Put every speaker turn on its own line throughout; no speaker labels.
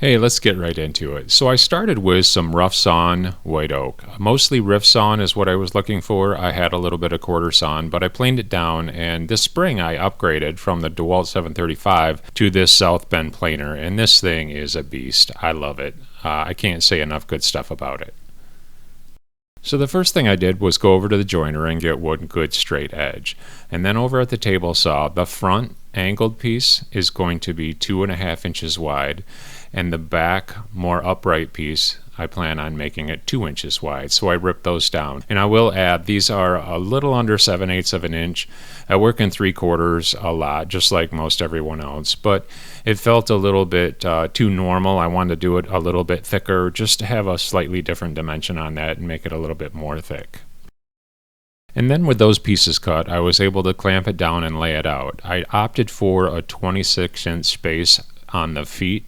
Hey, let's get right into it. So I started with some rough sawn white oak. Mostly rift sawn is what I was looking for. I had a little bit of quarter sawn, but I planed it down, and this spring I upgraded from the DeWalt 735 to this South Bend planer, and this thing is a beast. I love it. I can't say enough good stuff about it. So the first thing I did was go over to the joiner and get one good straight edge. And then over at the table saw, the front angled piece is going to be 2.5 inches wide, and the back more upright piece I plan on making it 2 inches wide. So I ripped those down. And I will add, these are a little under 7/8 of an inch. I work in 3/4 a lot, just like most everyone else, but it felt a little bit too normal. I wanted to do it a little bit thicker, just to have a slightly different dimension on that and make it a little bit more thick. And then with those pieces cut, I was able to clamp it down and lay it out. I opted for a 26-inch space on the feet.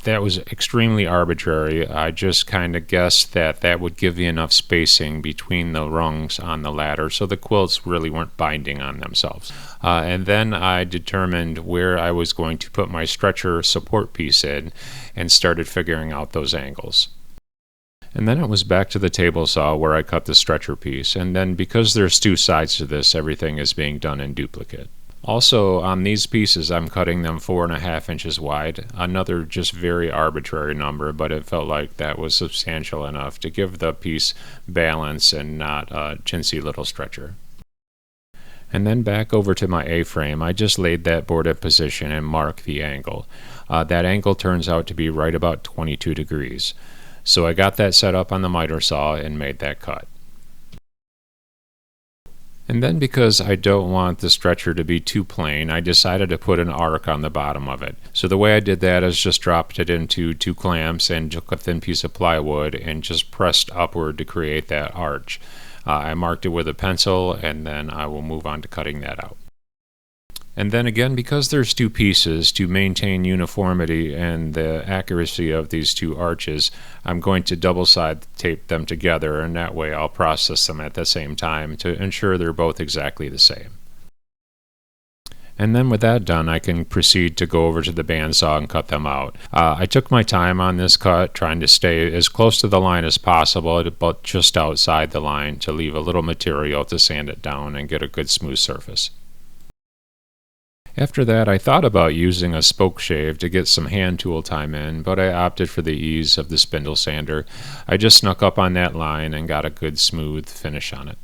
That was extremely arbitrary. I just kind of guessed that that would give you enough spacing between the rungs on the ladder so the quilts really weren't binding on themselves. And then I determined where I was going to put my stretcher support piece in and started figuring out those angles. And then it was back to the table saw where I cut the stretcher piece. And then because there's two sides to this, everything is being done in duplicate. Also, on these pieces, I'm cutting them 4.5 inches wide. Another just very arbitrary number, but it felt like that was substantial enough to give the piece balance and not a chintzy little stretcher. And then back over to my A-frame, I just laid that board in position and marked the angle. That angle turns out to be right about 22 degrees. So I got that set up on the miter saw and made that cut. And then because I don't want the stretcher to be too plain, I decided to put an arc on the bottom of it. So the way I did that is just dropped it into 2 clamps and took a thin piece of plywood and just pressed upward to create that arch. I marked it with a pencil, and then I will move on to cutting that out. And then again, because there's two pieces, to maintain uniformity and the accuracy of these two arches, I'm going to double side tape them together, and that way I'll process them at the same time to ensure they're both exactly the same. And then with that done, I can proceed to go over to the bandsaw and cut them out. I took my time on this cut, trying to stay as close to the line as possible, but just outside the line to leave a little material to sand it down and get a good smooth surface. After that, I thought about using a spoke shave to get some hand tool time in, but I opted for the ease of the spindle sander. I just snuck up on that line and got a good smooth finish on it.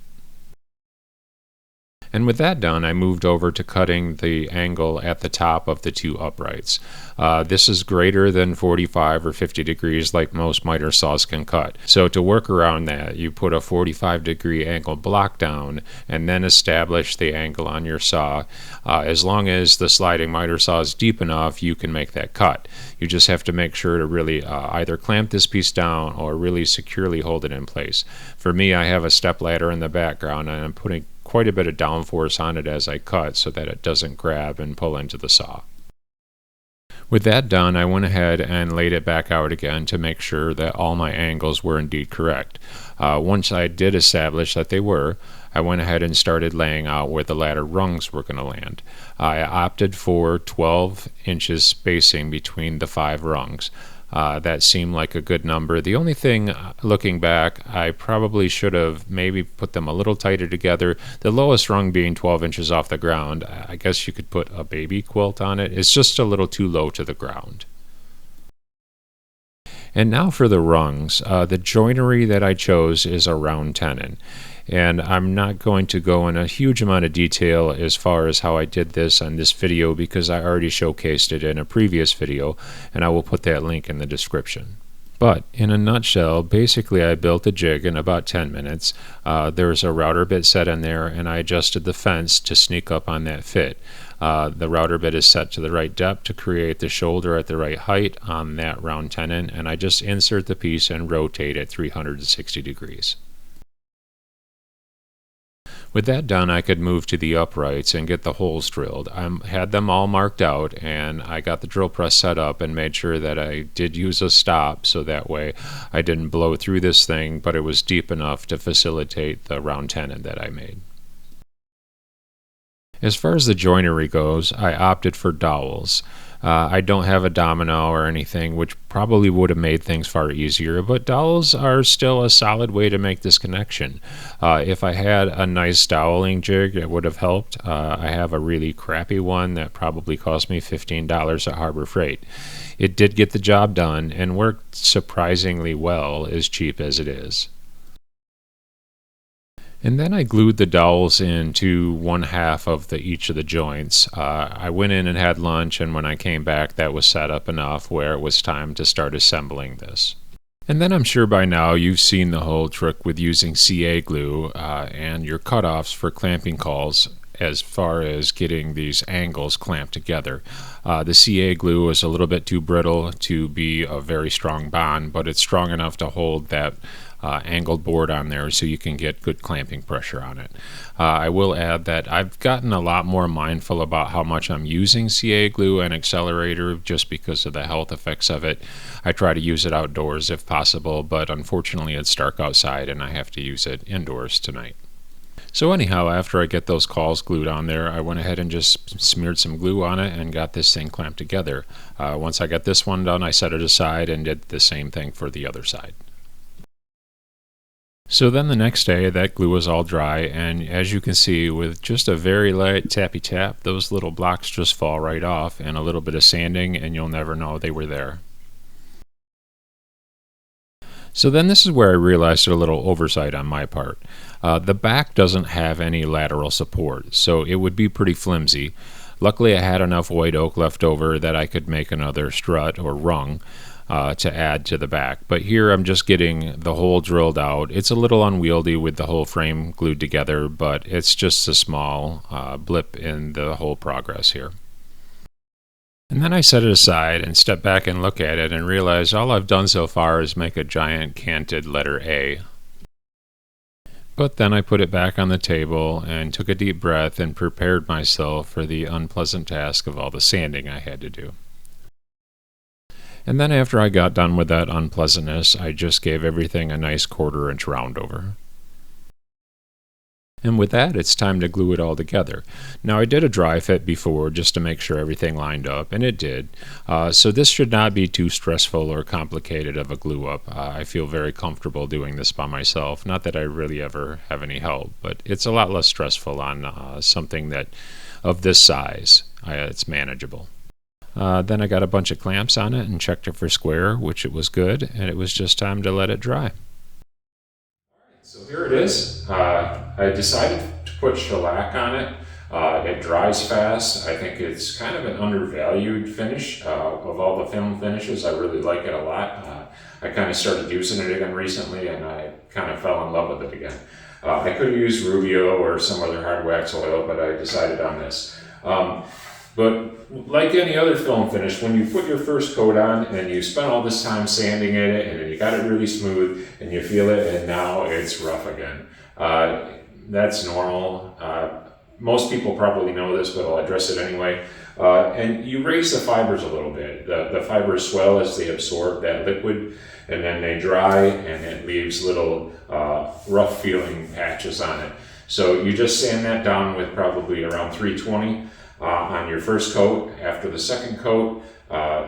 And with that done, I moved over to cutting the angle at the top of the two uprights. This is greater than 45 or 50 degrees like most miter saws can cut. So to work around that, you put a 45-degree angle block down and then establish the angle on your saw. As long as the sliding miter saw is deep enough, you can make that cut. You just have to make sure to really either clamp this piece down or really securely hold it in place. For me, I have a step ladder in the background, and I'm putting quite a bit of downforce on it as I cut so that it doesn't grab and pull into the saw. With that done, I went ahead and laid it back out again to make sure that all my angles were indeed correct. Once I did establish that they were, I went ahead and started laying out where the ladder rungs were going to land. I opted for 12 inches spacing between the 5 rungs. That seemed like a good number. The only thing, looking back, I probably should have maybe put them a little tighter together. The lowest rung being 12 inches off the ground. I guess you could put a baby quilt on it. It's just a little too low to the ground. And now for the rungs. The joinery that I chose is a round tenon. And I'm not going to go in a huge amount of detail as far as how I did this on this video because I already showcased it in a previous video, and I will put that link in the description. But in a nutshell, basically I built a jig in about 10 minutes. There's a router bit set in there, and I adjusted the fence to sneak up on that fit. The router bit is set to the right depth to create the shoulder at the right height on that round tenon, and I just insert the piece and rotate it 360 degrees. With that done, I could move to the uprights and get the holes drilled. I had them all marked out, and I got the drill press set up and made sure that I did use a stop so that way I didn't blow through this thing, but it was deep enough to facilitate the round tenon that I made. As far as the joinery goes, I opted for dowels. I don't have a domino or anything, which probably would have made things far easier, but dowels are still a solid way to make this connection. If I had a nice doweling jig, it would have helped. I have a really crappy one that probably cost me $15 at Harbor Freight. It did get the job done and worked surprisingly well, as cheap as it is. And then I glued the dowels into one half of each of the joints. I went in and had lunch, and when I came back, that was set up enough where it was time to start assembling this. And then I'm sure by now you've seen the whole trick with using CA glue and your cutoffs for clamping calls as far as getting these angles clamped together. The CA glue is a little bit too brittle to be a very strong bond, but it's strong enough to hold that angled board on there so you can get good clamping pressure on it. I will add that I've gotten a lot more mindful about how much I'm using CA glue and accelerator just because of the health effects of it. I try to use it outdoors if possible, but unfortunately it's dark outside and I have to use it indoors tonight. So anyhow, after I get those cawls glued on there, I went ahead and just smeared some glue on it and got this thing clamped together. Once I got this one done, I set it aside and did the same thing for the other side. So then the next day, that glue was all dry, and as you can see, with just a very light tappy tap, those little blocks just fall right off, and a little bit of sanding, and you'll never know they were there. So then this is where I realized a little oversight on my part. The back doesn't have any lateral support, so it would be pretty flimsy. Luckily I had enough white oak left over that I could make another strut or rung to add to the back. But here I'm just getting the hole drilled out. It's a little unwieldy with the whole frame glued together, but it's just a small blip in the whole progress here. And then I set it aside and step back and look at it and realize all I've done so far is make a giant canted letter A. But then I put it back on the table and took a deep breath and prepared myself for the unpleasant task of all the sanding I had to do. And then after I got done with that unpleasantness, I just gave everything a nice 1/4 inch round over. And with that, it's time to glue it all together. Now I did a dry fit before just to make sure everything lined up, and it did. So this should not be too stressful or complicated of a glue up. I feel very comfortable doing this by myself. Not that I really ever have any help, but it's a lot less stressful on something that of this size. It's manageable. Then I got a bunch of clamps on it and checked it for square, which it was good, and it was just time to let it dry. So here it is. I decided to put shellac on it. It dries fast. I think it's kind of an undervalued finish. Of all the film finishes, I really like it a lot. I kind of started using it again recently and I kind of fell in love with it again. I could have used Rubio or some other hard wax oil, but I decided on this. But like any other film finish, when you put your first coat on and you spend all this time sanding it and then you got it really smooth and you feel it and now it's rough again. That's normal. Most people probably know this, but I'll address it anyway. And you raise the fibers a little bit. The fibers swell as they absorb that liquid and then they dry and it leaves little rough feeling patches on it. So you just sand that down with probably around 320. On your first coat. After the second coat,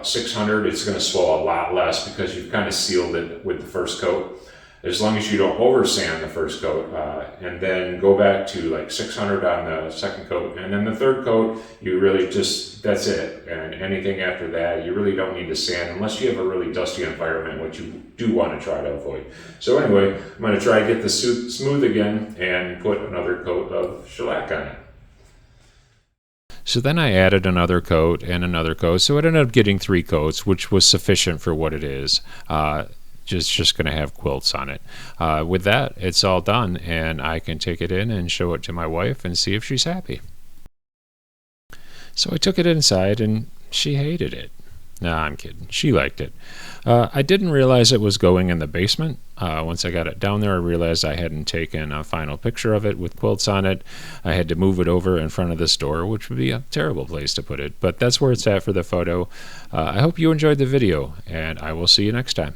600, it's going to swell a lot less because you've kind of sealed it with the first coat. As long as you don't over sand the first coat, and then go back to like 600 on the second coat, and then the third coat, you really just, that's it. And anything after that, you really don't need to sand unless you have a really dusty environment, which you do want to try to avoid. So anyway, I'm going to try to get the suit smooth again and put another coat of shellac on it. So then I added another coat and another coat, so it ended up getting 3 coats, which was sufficient for what it is. Just going to have quilts on it. With that, it's all done, and I can take it in and show it to my wife and see if she's happy. So I took it inside, and she hated it. Nah, I'm kidding. She liked it. I didn't realize it was going in the basement. Once I got it down there, I realized I hadn't taken a final picture of it with quilts on it. I had to move it over in front of this door, which would be a terrible place to put it. But that's where it's at for the photo. I hope you enjoyed the video, and I will see you next time.